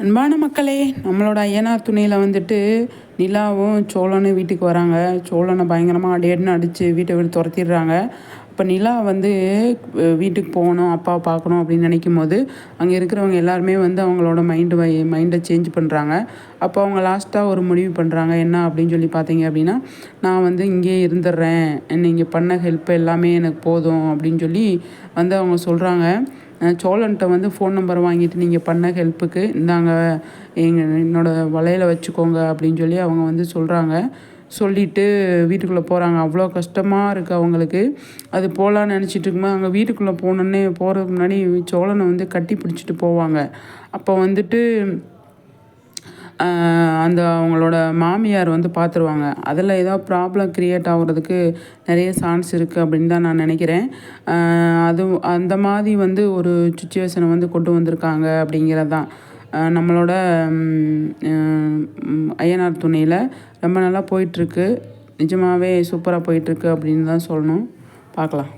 அன்பான மக்களே, நம்மளோட ஐயனார் துணையில் வந்துட்டு நிலாவும் சோழனும் வீட்டுக்கு வராங்க. சோழனை பயங்கரமாக அடின்னு அடித்து வீட்டை விட்டு துரத்திடுறாங்க. அப்போ நிலா வந்து வீட்டுக்கு போகணும், அப்பாவை பார்க்கணும் அப்படின்னு நினைக்கும் போது அங்கே இருக்கிறவங்க எல்லாருமே வந்து அவங்களோட மைண்டை சேஞ்ச் பண்ணுறாங்க. அப்போ அவங்க லாஸ்ட்டாக ஒரு முடிவு பண்ணுறாங்க. என்ன அப்படின்னு சொல்லி பார்த்தீங்க அப்படின்னா, நான் வந்து இங்கேயே இருந்துடுறேன், நீங்கள் பண்ண ஹெல்ப் எல்லாமே எனக்கு போதும் அப்படின்னு சொல்லி வந்து அவங்க சொல்கிறாங்க. சோழன்கிட்ட வந்து ஃபோன் நம்பர் வாங்கிட்டு நீங்கள் பண்ண ஹெல்ப்புக்கு இந்தாங்க, என்னோடய வலையில் வச்சுக்கோங்க அப்படின்னு சொல்லி அவங்க வந்து சொல்கிறாங்க. சொல்லிவிட்டு வீட்டுக்குள்ளே போகிறாங்க. அவ்வளோ கஷ்டமாக இருக்குது அவங்களுக்கு. அது போகலான்னு நினச்சிட்டு இருக்கும்போது அங்கே வீட்டுக்குள்ளே போகிறதுக்கு முன்னாடி சோழனை வந்து கட்டி பிடிச்சிட்டு போவாங்க. அப்போ வந்துட்டு அந்த அவங்களோட மாமியார் வந்து பார்த்துருவாங்க. அதில் ஏதோ ப்ராப்ளம் க்ரியேட் ஆகுறதுக்கு நிறைய சான்ஸ் இருக்குது அப்படின்னு தான் நான் நினைக்கிறேன். அது அந்த மாதிரி வந்து ஒரு சுச்சுவேஷனை வந்து கொண்டு வந்திருக்காங்க அப்படிங்கிறது தான். நம்மளோட ஐயனார் துணையில் ரொம்ப நல்லா போயிட்டுருக்கு. நிஜமாகவே சூப்பராக போயிட்டுருக்கு அப்படின்னு தான் சொல்லணும். பார்க்கலாம்.